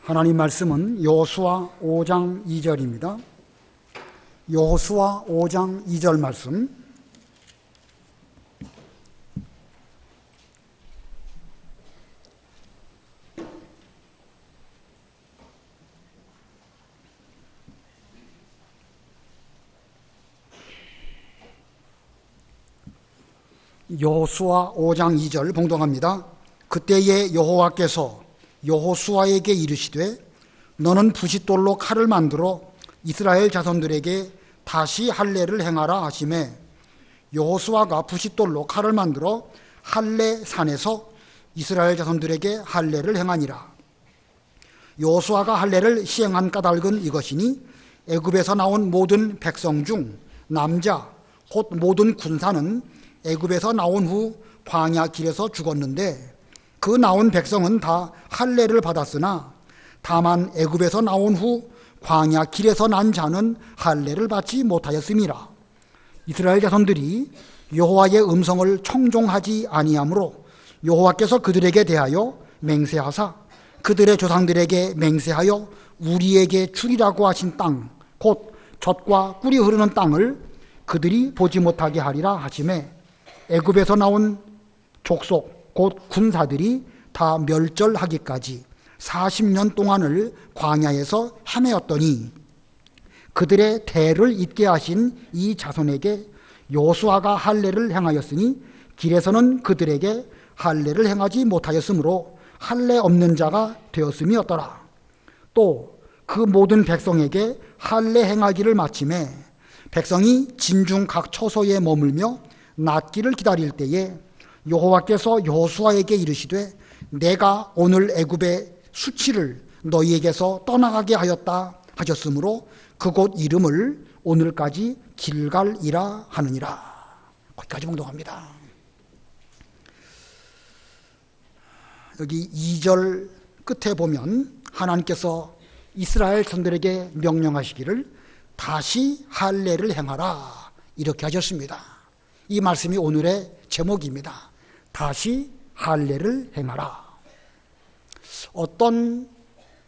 하나님 말씀은 여호수아 5장 2절입니다. 여호수아 5장 2절 말씀. 여호수아 5장 2절 봉독합니다. 그때에 여호와께서 여호수아에게 이르시되 너는 부싯돌로 칼을 만들어 이스라엘 자손들에게 다시 할례를 행하라 하시매 여호수아가 부싯돌로 칼을 만들어 할례 산에서 이스라엘 자손들에게 할례를 행하니라. 여호수아가 할례를 시행한 까닭은 이것이니 애굽에서 나온 모든 백성 중 남자 곧 모든 군사는 애굽에서 나온 후 광야 길에서 죽었는데 그 나온 백성은 다 할례를 받았으나 다만 애굽에서 나온 후 광야 길에서 난 자는 할례를 받지 못하였음이라. 이스라엘 자손들이 여호와의 음성을 청종하지 아니하므로 여호와께서 그들에게 대하여 맹세하사 그들의 조상들에게 맹세하여 우리에게 주리라고 하신 땅 곧 젖과 꿀이 흐르는 땅을 그들이 보지 못하게 하리라 하시매 애굽에서 나온 족속 곧 군사들이 다 멸절하기까지 40년 동안을 광야에서 헤매었더니 그들의 대를 잇게 하신 이 자손에게 여호수아가 할례를 행하였으니 길에서는 그들에게 할례를 행하지 못하였으므로 할례 없는 자가 되었음이었더라. 또 그 모든 백성에게 할례 행하기를 마침에 백성이 진중 각 처소에 머물며 낫기를 기다릴 때에 여호와께서 여호수아에게 이르시되 내가 오늘 애굽의 수치를 너희에게서 떠나가게 하였다 하셨으므로 그곳 이름을 오늘까지 길갈이라 하느니라. 거기까지 봉독합니다. 여기 2절 끝에 보면 하나님께서 이스라엘 선들에게 명령하시기를 다시 할례를 행하라 이렇게 하셨습니다. 이 말씀이 오늘의 제목입니다. 다시 할례를 행하라. 어떤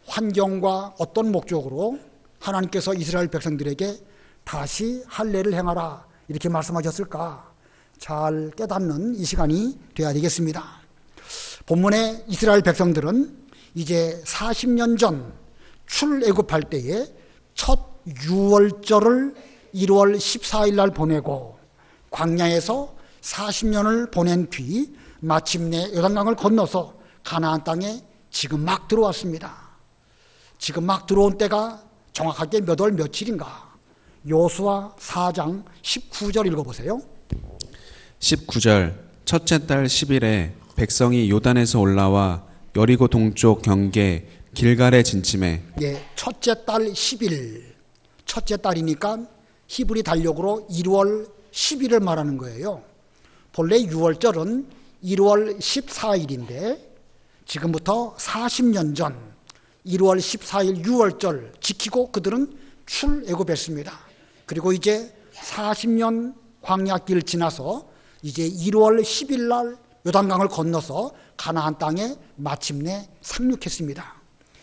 환경과 어떤 목적으로 하나님께서 이스라엘 백성들에게 다시 할례를 행하라 이렇게 말씀하셨을까? 잘 깨닫는 이 시간이 되어야 되겠습니다. 본문의 이스라엘 백성들은 이제 40년 전 출애굽할 때에 첫 유월절을 1월 14일 날 보내고 광야에서 40년을 보낸 뒤 마침내 요단강을 건너서 가나안 땅에 지금 막 들어왔습니다. 지금 막 들어온 때가 정확하게 몇 월 며칠인가? 여호수아 4장 19절 읽어보세요. 19절 첫째 달 10일에 백성이 요단에서 올라와 여리고 동쪽 경계 길갈에 진침해. 예, 첫째 달 10일. 첫째 달이니까 히브리 달력으로 1월 10일을 말하는 거예요. 본래 6월절은 1월 14일인데 지금부터 40년 전 1월 14일 6월절 지키고 그들은 출애굽했습니다. 그리고 이제 40년 광야길 지나서 이제 1월 10일 날 요단강을 건너서 가나안 땅에 마침내 상륙했습니다.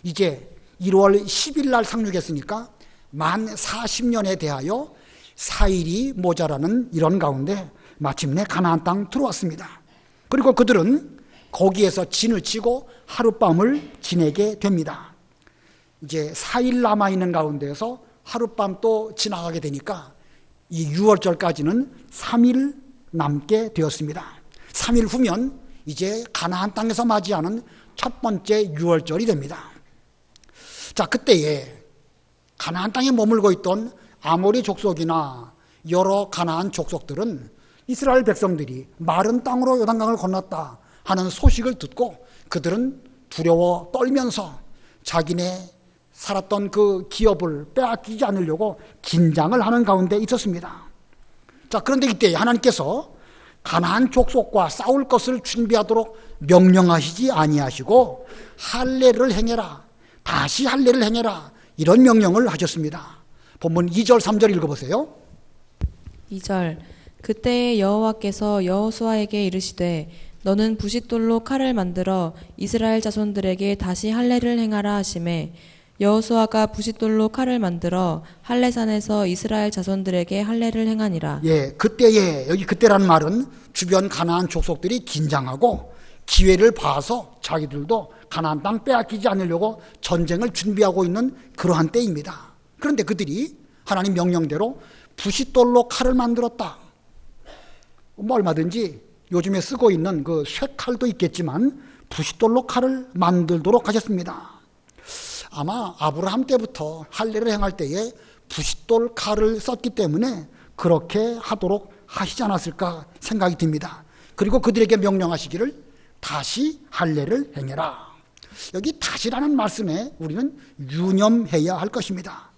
이제 1월 10일 날 상륙했으니까 만 40년에 대하여 4일이 모자라는 이런 가운데 마침내 가나안 땅 들어왔습니다. 그리고 그들은 거기에서 진을 치고 하룻밤을 지내게 됩니다. 이제 4일 남아있는 가운데에서 하룻밤 또 지나가게 되니까 이 6월절까지는 3일 남게 되었습니다. 3일 후면 이제 가나안 땅에서 맞이하는 첫 번째 6월절이 됩니다. 자, 그때에 가나안 땅에 머물고 있던 아모리 족속이나 여러 가나안 족속들은 이스라엘 백성들이 마른 땅으로 요단강을 건넜다 하는 소식을 듣고 그들은 두려워 떨면서 자기네 살았던 그 기업을 빼앗기지 않으려고 긴장을 하는 가운데 있었습니다. 자, 그런데 이때 하나님께서 가나안 족속과 싸울 것을 준비하도록 명령하시지 아니하시고 할례를 행해라, 다시 할례를 행해라 이런 명령을 하셨습니다. 본문 2절 3절 읽어보세요. 2절 그때 여호와께서 여호수아에게 이르시되 너는 부싯돌로 칼을 만들어 이스라엘 자손들에게 다시 할례를 행하라 하시매 여호수아가 부싯돌로 칼을 만들어 할례산에서 이스라엘 자손들에게 할례를 행하니라. 예, 그때에, 여기 그때라는 말은 주변 가나안 족속들이 긴장하고 기회를 봐서 자기들도 가나안 땅 빼앗기지 않으려고 전쟁을 준비하고 있는 그러한 때입니다. 그런데 그들이 하나님 명령대로 부싯돌로 칼을 만들었다. 뭐 얼마든지 요즘에 쓰고 있는 그 쇠칼도 있겠지만 부싯돌로 칼을 만들도록 하셨습니다. 아마 아브라함 때부터 할례를 행할 때에 부싯돌 칼을 썼기 때문에 그렇게 하도록 하시지 않았을까 생각이 듭니다. 그리고 그들에게 명령하시기를 다시 할례를 행해라. 여기 다시라는 말씀에 우리는 유념해야 할 것입니다.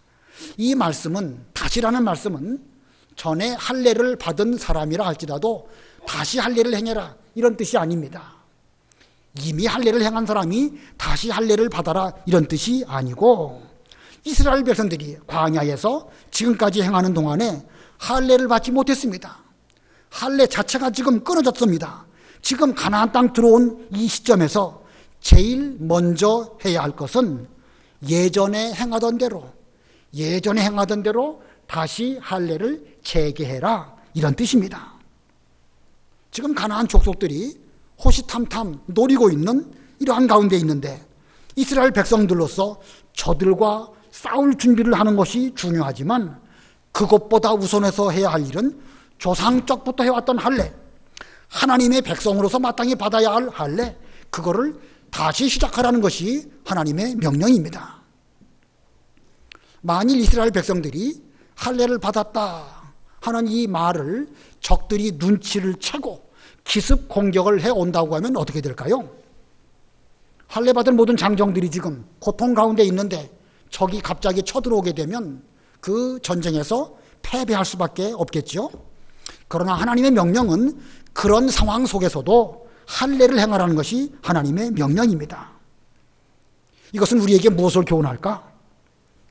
이 말씀은, 다시라는 말씀은 전에 할례를 받은 사람이라 할지라도 다시 할례를 행해라 이런 뜻이 아닙니다. 이미 할례를 행한 사람이 다시 할례를 받아라 이런 뜻이 아니고, 이스라엘 백성들이 광야에서 지금까지 행하는 동안에 할례를 받지 못했습니다. 할례 자체가 지금 끊어졌습니다. 지금 가나안 땅 들어온 이 시점에서 제일 먼저 해야 할 것은 예전에 행하던 대로 다시 할례를 재개해라 이런 뜻입니다. 지금 가나안 족속들이 호시탐탐 노리고 있는 이러한 가운데 있는데, 이스라엘 백성들로서 저들과 싸울 준비를 하는 것이 중요하지만 그것보다 우선해서 해야 할 일은 조상적부터 해왔던 할례, 하나님의 백성으로서 마땅히 받아야 할 할례, 그거를 다시 시작하라는 것이 하나님의 명령입니다. 만일 이스라엘 백성들이 할례를 받았다 하는 이 말을 적들이 눈치를 채고 기습 공격을 해온다고 하면 어떻게 될까요? 할례 받은 모든 장정들이 지금 고통 가운데 있는데 적이 갑자기 쳐들어오게 되면 그 전쟁에서 패배할 수밖에 없겠죠. 그러나 하나님의 명령은 그런 상황 속에서도 할례를 행하라는 것이 하나님의 명령입니다. 이것은 우리에게 무엇을 교훈할까?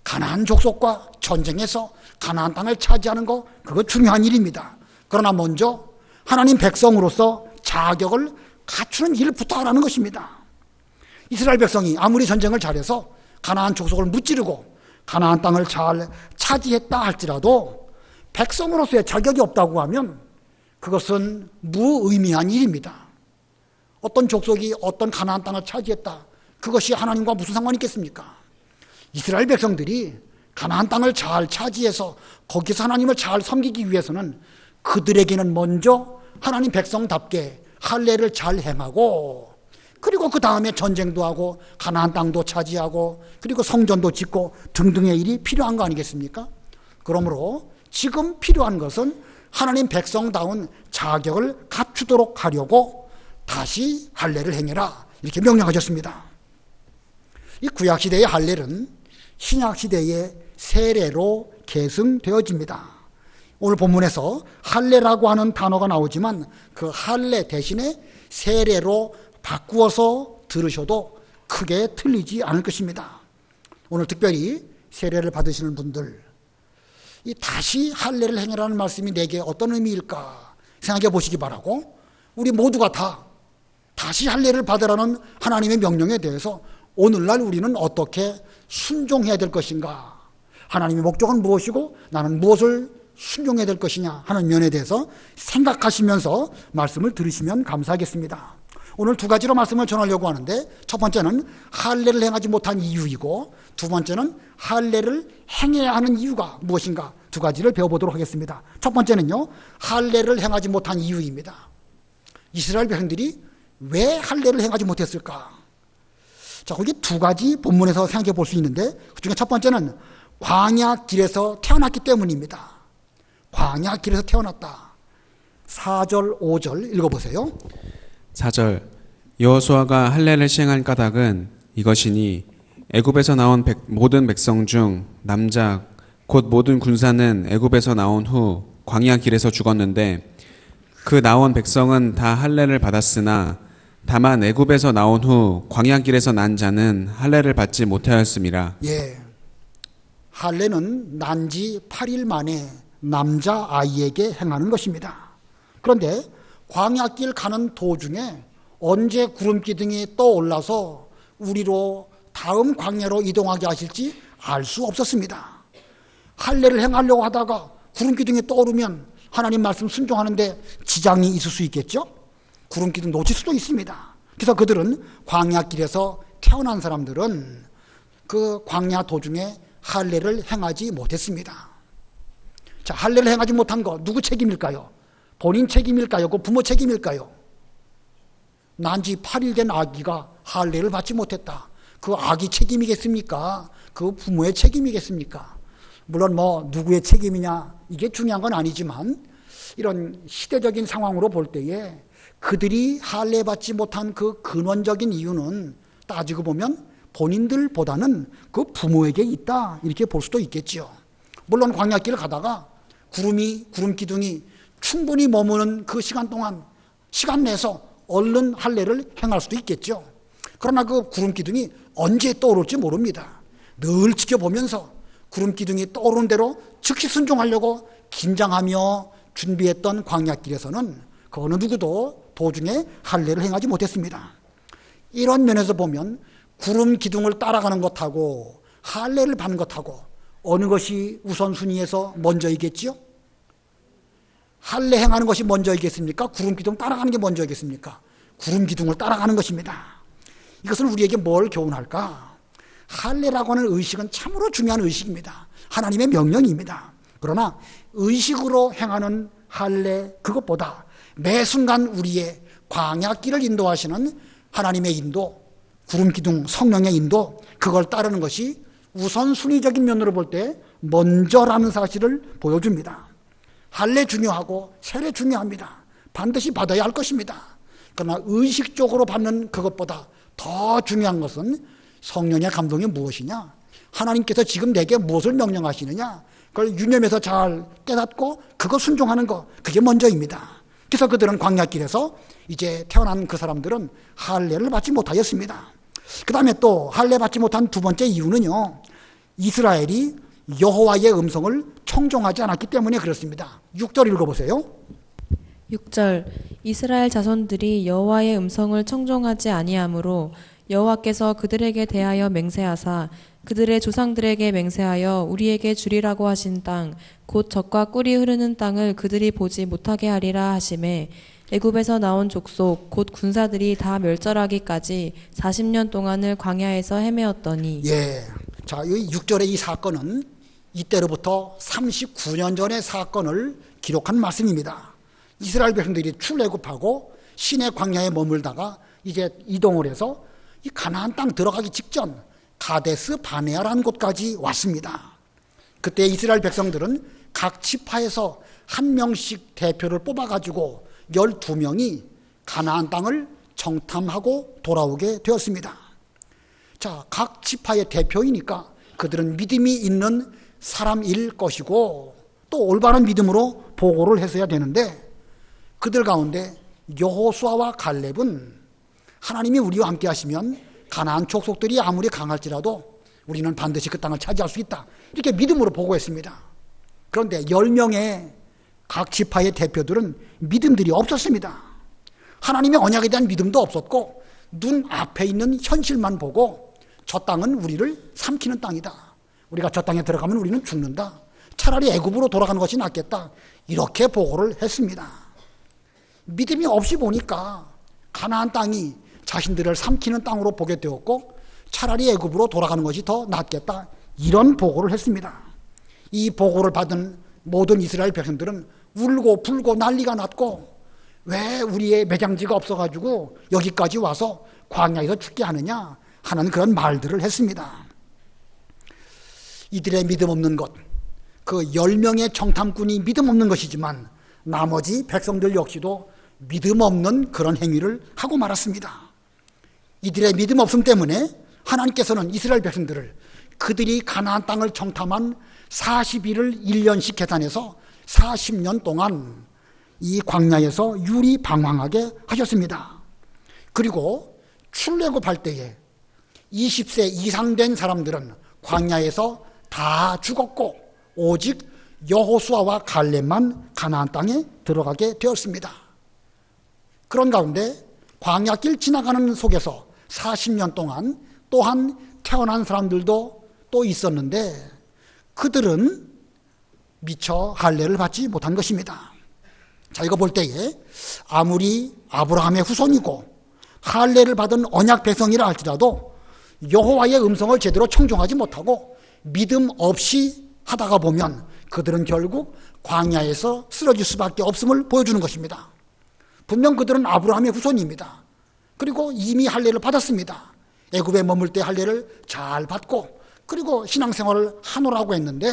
가나안 족속과 전쟁에서 가나안 땅을 차지하는 거, 그거 중요한 일입니다. 그러나 먼저 하나님 백성으로서 자격을 갖추는 일부터 하라는 것입니다. 이스라엘 백성이 아무리 전쟁을 잘해서 가나안 족속을 무찌르고 가나안 땅을 잘 차지했다 할지라도 백성으로서의 자격이 없다고 하면 그것은 무의미한 일입니다. 어떤 족속이 어떤 가나안 땅을 차지했다, 그것이 하나님과 무슨 상관이 있겠습니까? 이스라엘 백성들이 가나안 땅을 잘 차지해서 거기서 하나님을 잘 섬기기 위해서는 그들에게는 먼저 하나님 백성답게 할례를 잘 행하고, 그리고 그 다음에 전쟁도 하고 가나안 땅도 차지하고 그리고 성전도 짓고 등등의 일이 필요한 거 아니겠습니까? 그러므로 지금 필요한 것은 하나님 백성다운 자격을 갖추도록 하려고 다시 할례를 행해라 이렇게 명령하셨습니다. 이 구약시대의 할례는 신약시대의 세례로 계승되어집니다. 오늘 본문에서 할례라고 하는 단어가 나오지만 그 할례 대신에 세례로 바꾸어서 들으셔도 크게 틀리지 않을 것입니다. 오늘 특별히 세례를 받으시는 분들, 이 다시 할례를 행하라는 말씀이 내게 어떤 의미일까 생각해 보시기 바라고, 우리 모두가 다 다시 할례를 받으라는 하나님의 명령에 대해서 오늘날 우리는 어떻게 순종해야 될 것인가, 하나님의 목적은 무엇이고 나는 무엇을 순종해야 될 것이냐 하는 면에 대해서 생각하시면서 말씀을 들으시면 감사하겠습니다. 오늘 두 가지로 말씀을 전하려고 하는데, 첫 번째는 할례를 행하지 못한 이유이고, 두 번째는 할례를 행해야 하는 이유가 무엇인가, 두 가지를 배워보도록 하겠습니다. 첫 번째는요, 할례를 행하지 못한 이유입니다. 이스라엘 백성들이 왜 할례를 행하지 못했을까? 자, 거기 두 가지 본문에서 생각해 볼 수 있는데, 그중에 첫 번째는 광야 길에서 태어났기 때문입니다. 광야 길에서 태어났다. 4절 5절 읽어보세요. 4절 여호수아가 할례를 시행할 까닭은 이것이니 애굽에서 나온 모든 백성 중 남자 곧 모든 군사는 애굽에서 나온 후 광야 길에서 죽었는데, 그 나온 백성은 다 할례를 받았으나 다만 애굽에서 나온 후 광야 길에서 난 자는 할례를 받지 못하였음이라. 예, 할례는 난지 8일 만에 남자 아이에게 행하는 것입니다. 그런데 광야길 가는 도중에 언제 구름 기둥이 떠올라서 우리로 다음 광야로 이동하게 하실지 알 수 없었습니다. 할례를 행하려고 하다가 구름 기둥이 떠오르면 하나님 말씀 순종하는데 지장이 있을 수 있겠죠? 구름 기둥 놓칠 수도 있습니다. 그래서 그들은 광야길에서 태어난 사람들은 그 광야 도중에 할례를 행하지 못했습니다. 자, 할례를 행하지 못한 거 누구 책임일까요? 본인 책임일까요? 그 부모 책임일까요? 난지 8일 된 아기가 할례를 받지 못했다. 그 아기 책임이겠습니까? 그 부모의 책임이겠습니까? 물론 누구의 책임이냐 이게 중요한 건 아니지만 이런 시대적인 상황으로 볼 때에 그들이 할례 받지 못한 그 근원적인 이유는 따지고 보면 본인들보다는 그 부모에게 있다 이렇게 볼 수도 있겠지요. 물론 광야길을 가다가 구름 기둥이 충분히 머무는 그 시간 동안 시간 내서 얼른 할례를 행할 수도 있겠죠. 그러나 그 구름 기둥이 언제 떠오를지 모릅니다. 늘 지켜보면서 구름 기둥이 떠오르는 대로 즉시 순종하려고 긴장하며 준비했던 광야길에서는 그 어느 누구도 도중에 할례를 행하지 못했습니다. 이런 면에서 보면 구름 기둥을 따라가는 것하고 할례를 받는 것하고 어느 것이 우선순위에서 먼저이겠지요? 할례 행하는 것이 먼저이겠습니까? 구름 기둥 따라가는 게 먼저이겠습니까? 구름 기둥을 따라가는 것입니다. 이것은 우리에게 뭘 교훈할까? 할례라고 하는 의식은 참으로 중요한 의식입니다. 하나님의 명령입니다. 그러나 의식으로 행하는 할례 그것보다 매 순간 우리의 광야길을 인도하시는 하나님의 인도, 구름 기둥 성령의 인도 그걸 따르는 것이 우선순위적인 면으로 볼 때 먼저라는 사실을 보여줍니다. 할례 중요하고 세례 중요합니다. 반드시 받아야 할 것입니다. 그러나 의식적으로 받는 그것보다 더 중요한 것은 성령의 감동이 무엇이냐? 하나님께서 지금 내게 무엇을 명령하시느냐? 그걸 유념해서 잘 깨닫고 그거 순종하는 거 그게 먼저입니다. 그래서 그들은 광야길에서 이제 태어난 그 사람들은 할례를 받지 못하였습니다. 그 다음에 또 할례 받지 못한 두 번째 이유는요. 이스라엘이 여호와의 음성을 청종하지 않았기 때문에 그렇습니다. 6절 읽어보세요. 6절 이스라엘 자손들이 여호와의 음성을 청종하지 아니하므로 여호와께서 그들에게 대하여 맹세하사 그들의 조상들에게 맹세하여 우리에게 주리라고 하신 땅 곧 젖과 꿀이 흐르는 땅을 그들이 보지 못하게 하리라 하시매 애굽에서 나온 족속 곧 군사들이 다 멸절하기까지 40년 동안을 광야에서 헤매었더니 예. 자, 이 6절의 이 사건은 이때로부터 39년 전의 사건을 기록한 말씀입니다. 이스라엘 백성들이 출애굽하고 시내 광야에 머물다가 이제 이동을 해서 이 가나안 땅 들어가기 직전 가데스 바네아라는 곳까지 왔습니다. 그때 이스라엘 백성들은 각 지파에서 한 명씩 대표를 뽑아가지고 12명이 가나안 땅을 정탐하고 돌아오게 되었습니다. 자, 각 지파의 대표이니까 그들은 믿음이 있는 사람일 것이고 또 올바른 믿음으로 보고를 했어야 되는데 그들 가운데 여호수아와 갈렙은 하나님이 우리와 함께 하시면 가나안 족속들이 아무리 강할지라도 우리는 반드시 그 땅을 차지할 수 있다. 이렇게 믿음으로 보고했습니다. 그런데 10명의 각 지파의 대표들은 믿음들이 없었습니다. 하나님의 언약에 대한 믿음도 없었고 눈 앞에 있는 현실만 보고 저 땅은 우리를 삼키는 땅이다. 우리가 저 땅에 들어가면 우리는 죽는다. 차라리 애굽으로 돌아가는 것이 낫겠다. 이렇게 보고를 했습니다. 믿음이 없이 보니까 가나안 땅이 자신들을 삼키는 땅으로 보게 되었고 차라리 애굽으로 돌아가는 것이 더 낫겠다. 이런 보고를 했습니다. 이 보고를 받은 모든 이스라엘 백성들은 울고 불고 난리가 났고 왜 우리의 매장지가 없어가지고 여기까지 와서 광야에서 죽게 하느냐 하는 그런 말들을 했습니다. 이들의 믿음 없는 것, 그 10명의 정탐꾼이 믿음 없는 것이지만 나머지 백성들 역시도 믿음 없는 그런 행위를 하고 말았습니다. 이들의 믿음 없음 때문에 하나님께서는 이스라엘 백성들을 그들이 가나안 땅을 정탐한 40일을 1년씩 계산해서 40년 동안 이 광야에서 유리방황하게 하셨습니다. 그리고 출애굽할 때에 20세 이상 된 사람들은 광야에서 다 죽었고 오직 여호수아와 갈렙만 가나안 땅에 들어가게 되었습니다. 그런 가운데 광야길 지나가는 속에서 40년 동안 또한 태어난 사람들도 또 있었는데 그들은 미처 할례를 받지 못한 것입니다. 자, 이거 볼 때에 아무리 아브라함의 후손이고 할례를 받은 언약 백성이라 할지라도 여호와의 음성을 제대로 청종하지 못하고 믿음 없이 하다가 보면 그들은 결국 광야에서 쓰러질 수밖에 없음을 보여주는 것입니다. 분명 그들은 아브라함의 후손입니다. 그리고 이미 할례를 받았습니다. 애굽에 머물 때 할례를 잘 받고 그리고 신앙생활을 하노라고 했는데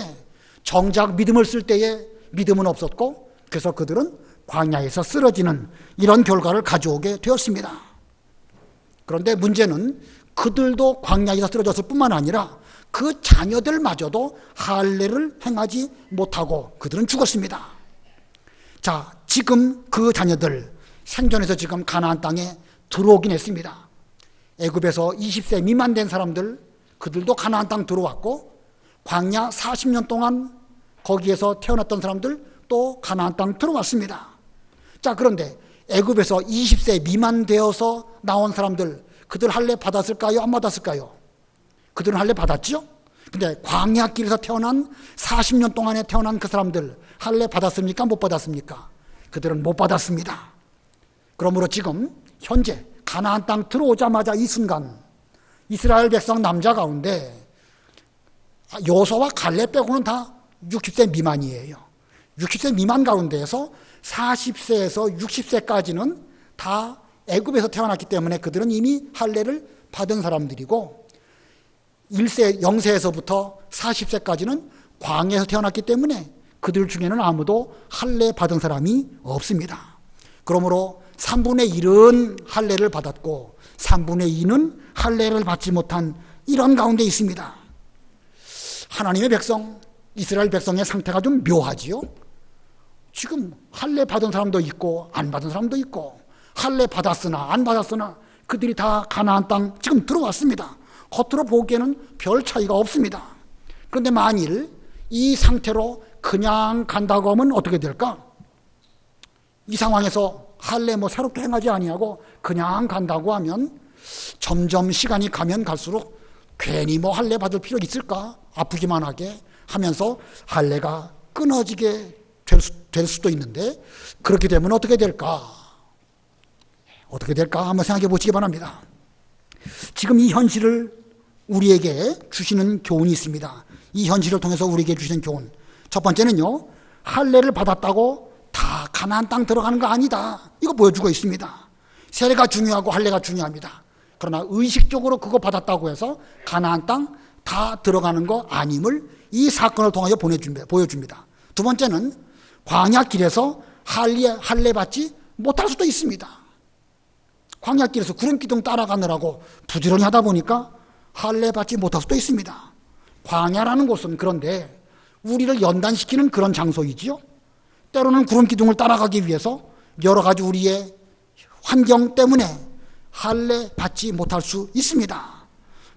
정작 믿음을 쓸 때에 믿음은 없었고 그래서 그들은 광야에서 쓰러지는 이런 결과를 가져오게 되었습니다. 그런데 문제는 그들도 광야에서 쓰러졌을 뿐만 아니라 그 자녀들마저도 할례를 행하지 못하고 그들은 죽었습니다. 자, 지금 그 자녀들 생존해서 지금 가나안 땅에 들어오긴 했습니다. 애굽에서 20세 미만 된 사람들 그들도 가나안 땅 들어왔고 광야 40년 동안 거기에서 태어났던 사람들 또 가나안 땅 들어왔습니다. 자, 그런데 애굽에서 20세 미만 되어서 나온 사람들 그들 할례 받았을까요? 안 받았을까요? 그들은 할례 받았죠? 근데 광야길에서 태어난 40년 동안에 태어난 그 사람들 할례 받았습니까? 못 받았습니까? 그들은 못 받았습니다. 그러므로 지금 현재 가나안 땅 들어오자마자 이 순간 이스라엘 백성 남자 가운데 여호수아와 갈렙 빼고는 다 60세 미만이에요. 60세 미만 가운데에서 40세에서 60세까지는 다 애굽에서 태어났기 때문에 그들은 이미 할례를 받은 사람들이고 1세, 0세에서부터 40세까지는 광야에서 태어났기 때문에 그들 중에는 아무도 할례 받은 사람이 없습니다. 그러므로 3분의 1은 할례를 받았고 3분의 2는 할례를 받지 못한 이런 가운데 있습니다. 하나님의 백성, 이스라엘 백성의 상태가 좀 묘하지요. 지금 할례 받은 사람도 있고 안 받은 사람도 있고 할례 받았으나 안 받았으나 그들이 다 가나안 땅 지금 들어왔습니다. 겉으로 보기에는 별 차이가 없습니다. 그런데 만일 이 상태로 그냥 간다고 하면 어떻게 될까? 이 상황에서 할례 새롭게 행하지 아니하고 그냥 간다고 하면 점점 시간이 가면 갈수록 괜히 할례 받을 필요 있을까? 아프기만 하게 하면서 할례가 끊어지게 될 수도 있는데 그렇게 되면 어떻게 될까? 어떻게 될까? 한번 생각해 보시기 바랍니다. 지금 이 현실을 우리에게 주시는 교훈이 있습니다. 이 현실을 통해서 우리에게 주시는 교훈. 첫 번째는요, 할례를 받았다고 다 가나안 땅 들어가는 거 아니다. 이거 보여주고 있습니다. 세례가 중요하고 할례가 중요합니다. 그러나 의식적으로 그거 받았다고 해서 가나안 땅 다 들어가는 거 아님을 이 사건을 통하여 보여줍니다. 두 번째는 광야길에서 할례 받지 못할 수도 있습니다. 광야길에서 구름기둥 따라가느라고 부지런히 하다 보니까 할례 받지 못할 수도 있습니다. 광야라는 곳은 그런데 우리를 연단시키는 그런 장소이지요. 때로는 구름기둥을 따라가기 위해서 여러 가지 우리의 환경 때문에 할례 받지 못할 수 있습니다.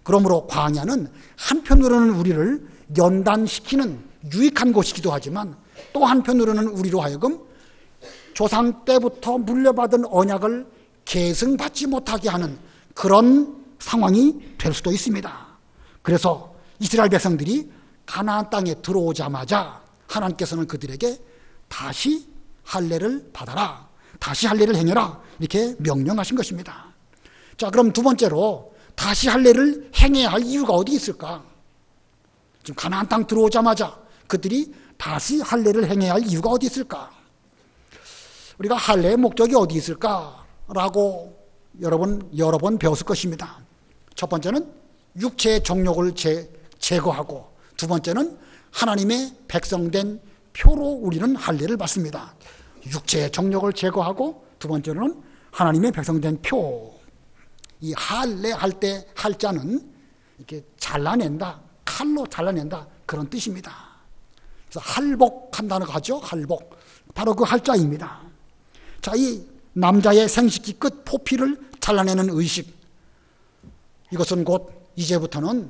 그러므로 광야는 한편으로는 우리를 연단시키는 유익한 곳이기도 하지만 또 한편으로는 우리로 하여금 조상 때부터 물려받은 언약을 계승받지 못하게 하는 그런 상황이 될 수도 있습니다. 그래서 이스라엘 백성들이 가나안 땅에 들어오자마자 하나님께서는 그들에게 다시 할례를 받아라, 다시 할례를 행해라 이렇게 명령하신 것입니다. 자, 그럼 두 번째로 다시 할례를 행해야 할 이유가 어디 있을까? 지금 가나안 땅 들어오자마자 그들이 다시 할례를 행해야 할 이유가 어디 있을까? 우리가 할례의 목적이 어디 있을까라고 여러 번 배웠을 것입니다. 첫 번째는 육체의 정욕을 제거하고 두 번째는 하나님의 백성된 표로 우리는 할례를 받습니다. 육체의 정욕을 제거하고 두 번째로는 하나님의 백성된 표. 이 할례할 때 할자는 이렇게 잘라낸다, 칼로 잘라낸다 그런 뜻입니다. 그래서 할복한다는 거 하죠. 할복. 바로 그 할자입니다. 자, 이 남자의 생식기 끝 포피를 잘라내는 의식. 이것은 곧 이제부터는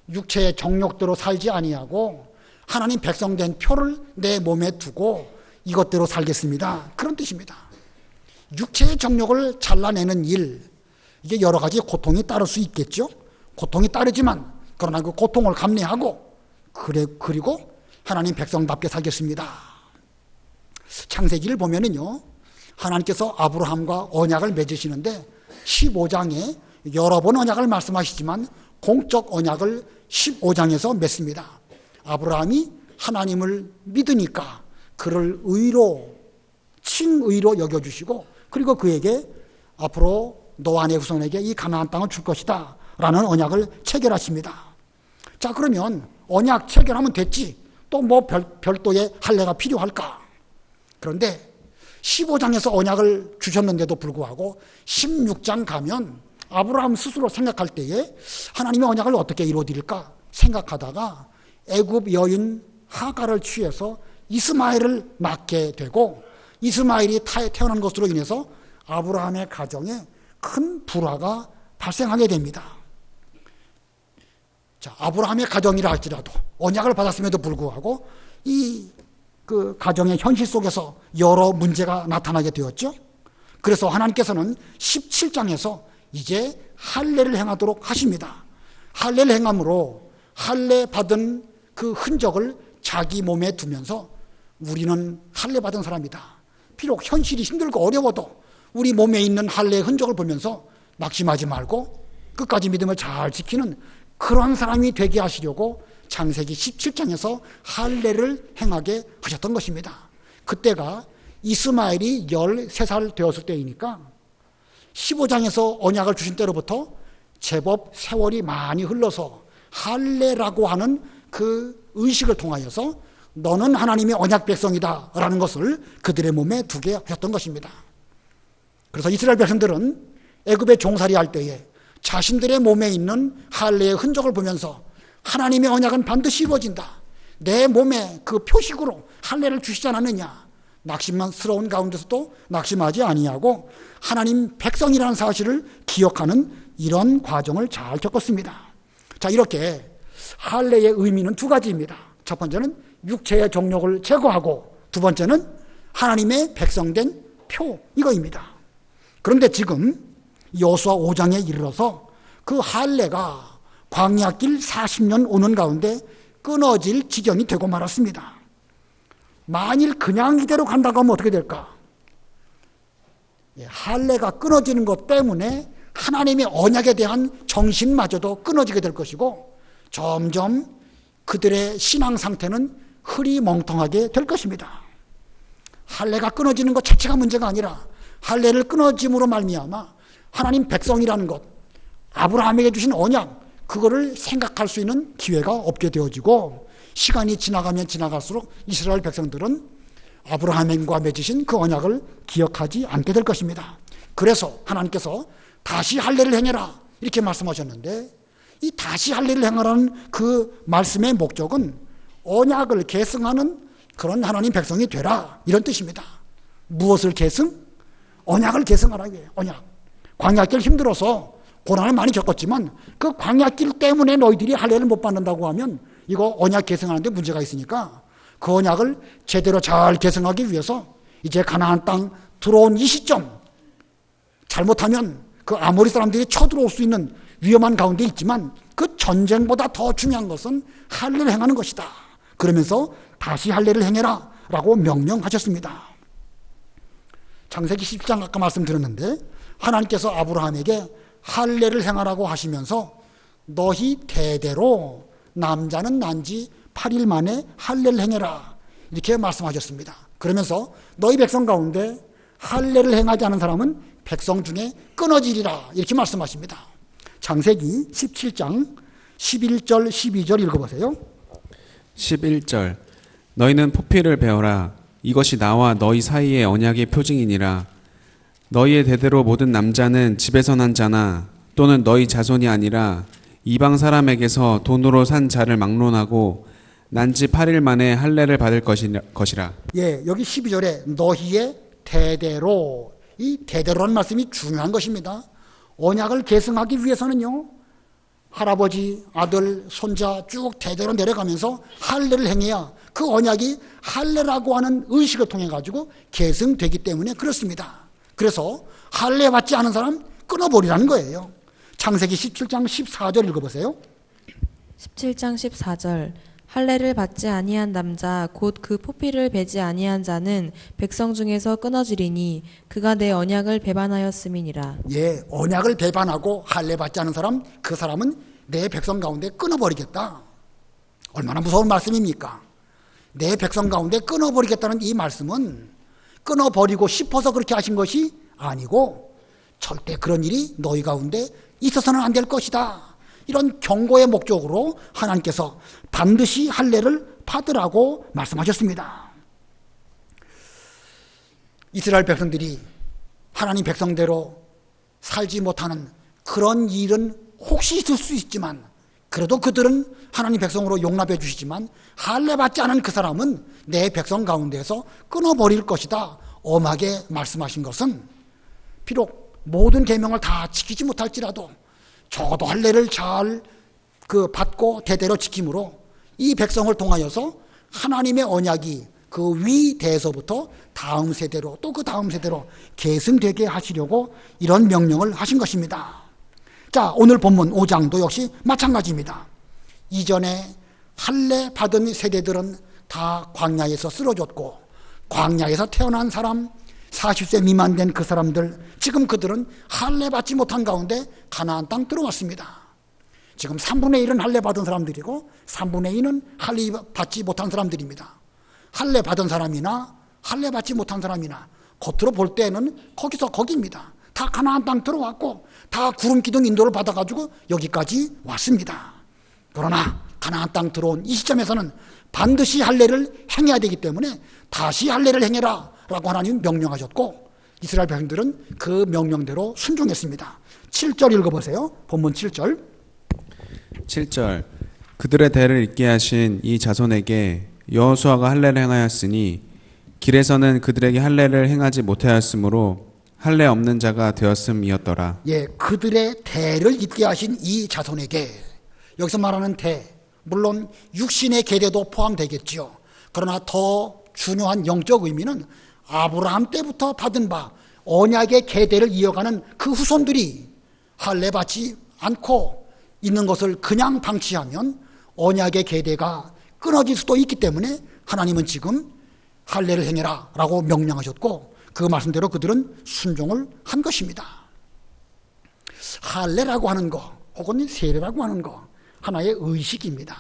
육체의 정욕대로 살지 아니하고 하나님 백성된 표를 내 몸에 두고 이것대로 살겠습니다. 그런 뜻입니다. 육체의 정욕을 잘라내는 일, 이게 여러 가지 고통이 따를 수 있겠죠. 고통이 따르지만 그러나 그 고통을 감내하고 그리고 하나님 백성답게 살겠습니다. 창세기를 보면은요, 하나님께서 아브라함과 언약을 맺으시는데 15장에 여러 번 언약을 말씀하시지만 공적 언약을 15장에서 맺습니다. 아브라함이 하나님을 믿으니까 그를 칭의로 여겨주시고, 그리고 그에게 앞으로 너와 내 후손에게 이 가나안 땅을 줄 것이다 라는 언약을 체결하십니다. 자, 그러면 언약 체결하면 됐지, 또 뭐 별도의 할례가 필요할까? 그런데 15장에서 언약을 주셨는데도 불구하고 16장 가면 아브라함 스스로 생각할 때에 하나님의 언약을 어떻게 이루어드릴까 생각하다가 애굽 여인 하갈을 취해서 이스마엘을 낳게 되고, 이스마엘이 태어난 것으로 인해서 아브라함의 가정에 큰 불화가 발생하게 됩니다. 자, 아브라함의 가정이라 할지라도 언약을 받았음에도 불구하고 그 가정의 현실 속에서 여러 문제가 나타나게 되었죠. 그래서 하나님께서는 17장에서 이제 할례를 행하도록 하십니다. 할례를 행함으로 할례 받은 그 흔적을 자기 몸에 두면서 우리는 할례 받은 사람이다. 비록 현실이 힘들고 어려워도 우리 몸에 있는 할례의 흔적을 보면서 낙심하지 말고 끝까지 믿음을 잘 지키는 그러한 사람이 되게 하시려고 창세기 17장에서 할례를 행하게 하셨던 것입니다. 그때가 이스마엘이 13살 되었을 때이니까 15장에서 언약을 주신 때로부터 제법 세월이 많이 흘러서 할례라고 하는 그 의식을 통하여서 너는 하나님의 언약 백성이다 라는 것을 그들의 몸에 두게 하셨던 것입니다. 그래서 이스라엘 백성들은 애굽에 종살이 할 때에 자신들의 몸에 있는 할례의 흔적을 보면서 하나님의 언약은 반드시 이루어진다, 내 몸에 그 표식으로 할례를 주시지 않았느냐, 낙심스러운 가운데서도 낙심하지 아니하고 하나님 백성이라는 사실을 기억하는 이런 과정을 잘 겪었습니다. 자, 이렇게 할례의 의미는 두 가지입니다. 첫 번째는 육체의 정욕을 제거하고, 두 번째는 하나님의 백성된 표, 이거입니다. 그런데 지금 여호수아 5장에 이르러서 그 할례가 광야길 40년 오는 가운데 끊어질 지경이 되고 말았습니다. 만일 그냥 이대로 간다고 하면 어떻게 될까? 할례가 끊어지는 것 때문에 하나님의 언약에 대한 정신마저도 끊어지게 될 것이고, 점점 그들의 신앙 상태는 흐리멍텅하게 될 것입니다. 할례가 끊어지는 것 자체가 문제가 아니라 할례를 끊어짐으로 말미암아 하나님 백성이라는 것, 아브라함에게 주신 언약, 그거를 생각할 수 있는 기회가 없게 되어지고, 시간이 지나가면 지나갈수록 이스라엘 백성들은 아브라함과 맺으신 그 언약을 기억하지 않게 될 것입니다. 그래서 하나님께서 다시 할례를 행해라 이렇게 말씀하셨는데, 이 다시 할례를 행하라는 그 말씀의 목적은 언약을 계승하는 그런 하나님 백성이 되라 이런 뜻입니다. 무엇을 계승? 언약을 계승하라 이거예요. 언약. 광야길 힘들어서 고난을 많이 겪었지만 그 광야길 때문에 너희들이 할례를 못 받는다고 하면 이거 언약 계승하는데 문제가 있으니까 그 언약을 제대로 잘 계승하기 위해서 이제 가나안 땅 들어온 이 시점, 잘못하면 그 아모리 사람들이 쳐들어올 수 있는 위험한 가운데 있지만 그 전쟁보다 더 중요한 것은 할례를 행하는 것이다. 그러면서 다시 할례를 행해라 라고 명령하셨습니다. 창세기 10장 아까 말씀드렸는데 하나님께서 아브라함에게 할례를 행하라고 하시면서 너희 대대로 남자는 난지 8일 만에 할례를 행해라 이렇게 말씀하셨습니다. 그러면서 너희 백성 가운데 할례를 행하지 않은 사람은 백성 중에 끊어지리라 이렇게 말씀하십니다. 창세기 17장 11절 12절 읽어보세요. 11절 너희는 포피를 베어라. 이것이 나와 너희 사이의 언약의 표징이니라. 너희의 대대로 모든 남자는 집에서 난 자나 또는 너희 자손이 아니라 이방 사람에게서 돈으로 산 자를 막론하고 난지 8일 만에 할례를 받을 것이라. 예, 여기 12절에 너희의 대대로, 이 대대로라는 말씀이 중요한 것입니다. 언약을 계승하기 위해서는요, 할아버지, 아들, 손자 쭉 대대로 내려가면서 할례를 행해야 그 언약이 할례라고 하는 의식을 통해 가지고 계승되기 때문에 그렇습니다. 그래서 할례 받지 않은 사람 끊어버리라는 거예요. 창세기 17장 14절 읽어보세요. 17장 14절 할례를 받지 아니한 남자 곧 그 포피를 베지 아니한 자는 백성 중에서 끊어지리니 그가 내 언약을 배반하였음이니라. 예, 언약을 배반하고 할례 받지 않은 사람, 그 사람은 내 백성 가운데 끊어버리겠다. 얼마나 무서운 말씀입니까? 내 백성 가운데 끊어버리겠다는 이 말씀은 끊어버리고 싶어서 그렇게 하신 것이 아니고 절대 그런 일이 너희 가운데 있어서는 안 될 것이다. 이런 경고의 목적으로 하나님께서 반드시 할례를 받으라고 말씀하셨습니다. 이스라엘 백성들이 하나님 백성대로 살지 못하는 그런 일은 혹시 있을 수 있지만 그래도 그들은 하나님 백성으로 용납해 주시지만 할례 받지 않은 그 사람은 내 백성 가운데에서 끊어버릴 것이다. 엄하게 말씀하신 것은 비록 모든 계명을 다 지키지 못할지라도 적어도 할례를 잘 받고 대대로 지킴으로 이 백성을 통하여서 하나님의 언약이 그 위대에서부터 다음 세대로 또 그 다음 세대로 계승되게 하시려고 이런 명령을 하신 것입니다. 자, 오늘 본문 5장도 역시 마찬가지입니다. 이전에 할례 받은 세대들은 다 광야에서 쓰러졌고 광야에서 태어난 사람 40세 미만 된 그 사람들, 지금 그들은 할례 받지 못한 가운데 가나안 땅 들어왔습니다. 지금 3분의 1은 할례 받은 사람들이고 3분의 2는 할례 받지 못한 사람들입니다. 할례 받은 사람이나 할례 받지 못한 사람이나 겉으로 볼 때는 거기서 거기입니다. 다 가나안 땅 들어왔고 다 구름 기둥 인도를 받아가지고 여기까지 왔습니다. 그러나 가나안 땅 들어온 이 시점에서는 반드시 할례를 행해야 되기 때문에 다시 할례를 행해라 라고 하나님 명령하셨고 이스라엘 백성들은 그 명령대로 순종했습니다. 7절 읽어보세요. 본문 7절. 7절 그들의 대를 잇게 하신 이 자손에게 여호수아가 할례를 행하였으니 길에서는 그들에게 할례를 행하지 못하였으므로 할례 없는 자가 되었음이었더라. 예, 그들의 대를 잇게 하신 이 자손에게, 여기서 말하는 대, 물론 육신의 계대도 포함되겠지요. 그러나 더 중요한 영적 의미는 아브라함 때부터 받은 바 언약의 계대를 이어가는 그 후손들이 할례 받지 않고 있는 것을 그냥 방치하면 언약의 계대가 끊어질 수도 있기 때문에 하나님은 지금 할례를 행해라 라고 명령하셨고 그 말씀대로 그들은 순종을 한 것입니다. 할례라고 하는 거 혹은 세례라고 하는 거 하나의 의식입니다.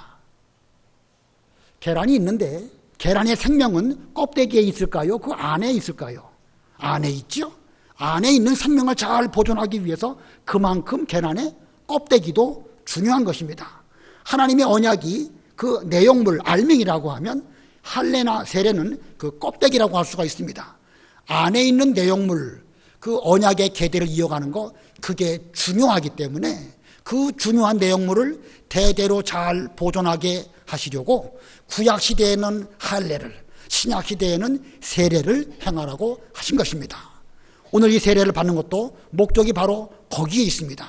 계란이 있는데 계란의 생명은 껍데기에 있을까요? 그 안에 있을까요? 안에 있죠? 안에 있는 생명을 잘 보존하기 위해서 그만큼 계란의 껍데기도 중요한 것입니다. 하나님의 언약이 그 내용물, 알맹이라고 하면 할례나 세례는 그 껍데기라고 할 수가 있습니다. 안에 있는 내용물, 그 언약의 계대를 이어가는 거, 그게 중요하기 때문에 그 중요한 내용물을 대대로 잘 보존하게 하시려고 구약 시대에는 할례를, 신약 시대에는 세례를 행하라고 하신 것입니다. 오늘 이 세례를 받는 것도 목적이 바로 거기에 있습니다.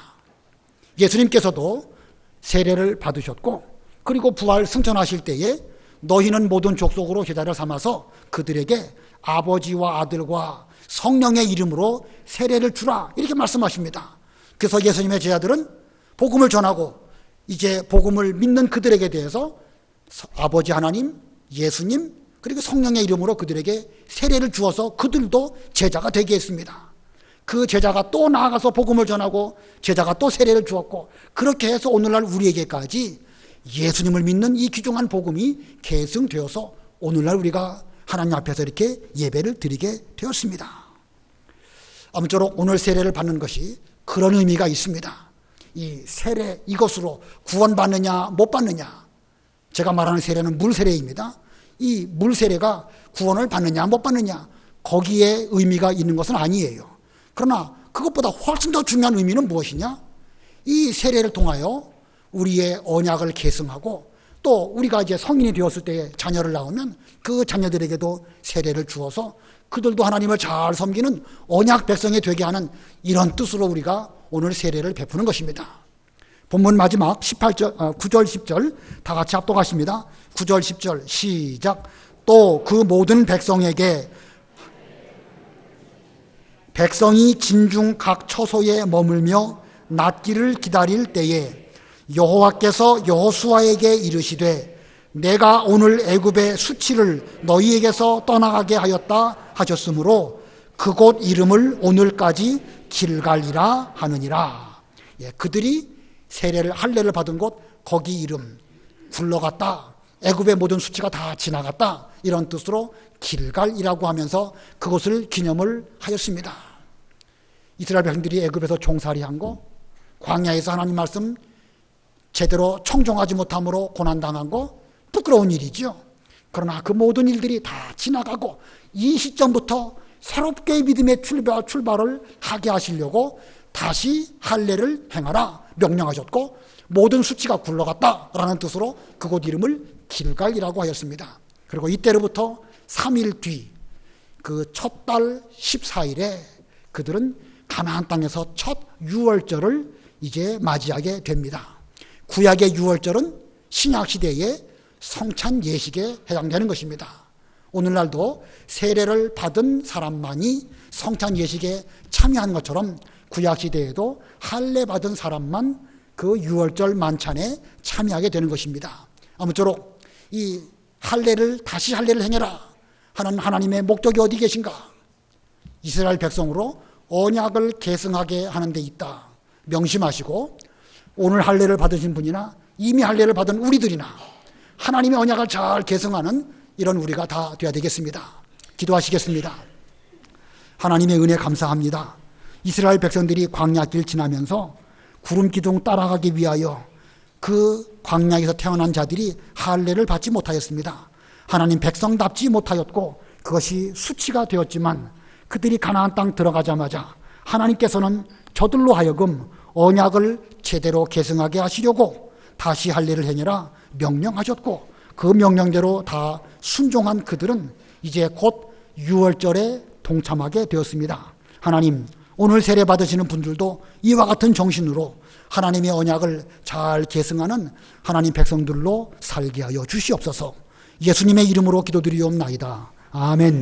예수님께서도 세례를 받으셨고 그리고 부활 승천하실 때에 너희는 모든 족속으로 제자를 삼아서 그들에게 아버지와 아들과 성령의 이름으로 세례를 주라 이렇게 말씀하십니다. 그래서 예수님의 제자들은 복음을 전하고 이제 복음을 믿는 그들에게 대해서 아버지 하나님, 예수님 그리고 성령의 이름으로 그들에게 세례를 주어서 그들도 제자가 되게 했습니다. 그 제자가 또 나아가서 복음을 전하고 제자가 또 세례를 주었고 그렇게 해서 오늘날 우리에게까지 예수님을 믿는 이 귀중한 복음이 계승되어서 오늘날 우리가 하나님 앞에서 이렇게 예배를 드리게 되었습니다. 아무쪼록 오늘 세례를 받는 것이 그런 의미가 있습니다. 이 세례 이것으로 구원받느냐 못 받느냐, 제가 말하는 세례는 물세례입니다. 이 물세례가 구원을 받느냐 못 받느냐 거기에 의미가 있는 것은 아니에요. 그러나 그것보다 훨씬 더 중요한 의미는 무엇이냐? 이 세례를 통하여 우리의 언약을 계승하고 또 우리가 이제 성인이 되었을 때 자녀를 낳으면 그 자녀들에게도 세례를 주어서 그들도 하나님을 잘 섬기는 언약 백성이 되게 하는 이런 뜻으로 우리가 오늘 세례를 베푸는 것입니다. 본문 마지막 9절 10절 다 같이 합독하십니다. 9절 10절 시작. 또 그 모든 백성에게 백성이 진중 각 처소에 머물며 낫기를 기다릴 때에 여호와께서 여호수아에게 이르시되 내가 오늘 애굽의 수치를 너희에게서 떠나가게 하였다 하셨으므로 그곳 이름을 오늘까지 길갈이라 하느니라. 그들이 세례를 할례를 받은 곳 거기 이름 굴러갔다. 애굽의 모든 수치가 다 지나갔다. 이런 뜻으로 길갈이라고 하면서 그것을 기념을 하였습니다. 이스라엘 백성들이 애굽에서 종살이한 거, 광야에서 하나님 말씀 제대로 청종하지 못함으로 고난당한 거 부끄러운 일이죠. 그러나 그 모든 일들이 다 지나가고 이 시점부터 새롭게 믿음의 출발을 하게 하시려고 다시 할례를 행하라 명령하셨고 모든 수치가 굴러갔다라는 뜻으로 그곳 이름을 길갈이라고 하였습니다. 그리고 이때로부터 3일 뒤 그 첫 달 14일에 그들은 가나안 땅에서 첫 유월절을 이제 맞이하게 됩니다. 구약의 유월절은 신약 시대의 성찬 예식에 해당되는 것입니다. 오늘날도 세례를 받은 사람만이 성찬 예식에 참여한 것처럼 구약 시대에도 할례 받은 사람만 그 유월절 만찬에 참여하게 되는 것입니다. 아무쪼록 이 다시 할례를 행해라 하는 하나님의 목적이 어디 계신가? 이스라엘 백성으로 언약을 계승하게 하는 데 있다. 명심하시고 오늘 할례를 받으신 분이나 이미 할례를 받은 우리들이나 하나님의 언약을 잘 계승하는 이런 우리가 다 되어야 되겠습니다. 기도하시겠습니다. 하나님의 은혜 감사합니다. 이스라엘 백성들이 광야길 지나면서 구름 기둥 따라가기 위하여 그 광야에서 태어난 자들이 할례를 받지 못하였습니다. 하나님 백성답지 못하였고 그것이 수치가 되었지만 그들이 가나안 땅 들어가자마자 하나님께서는 저들로 하여금 언약을 제대로 계승하게 하시려고 다시 할례를 행해라 명령하셨고 그 명령대로 다 순종한 그들은 이제 곧 유월절에 동참하게 되었습니다. 하나님, 오늘 세례 받으시는 분들도 이와 같은 정신으로 하나님의 언약을 잘 계승하는 하나님 백성들로 살게 하여 주시옵소서. 예수님의 이름으로 기도드리옵나이다. 아멘.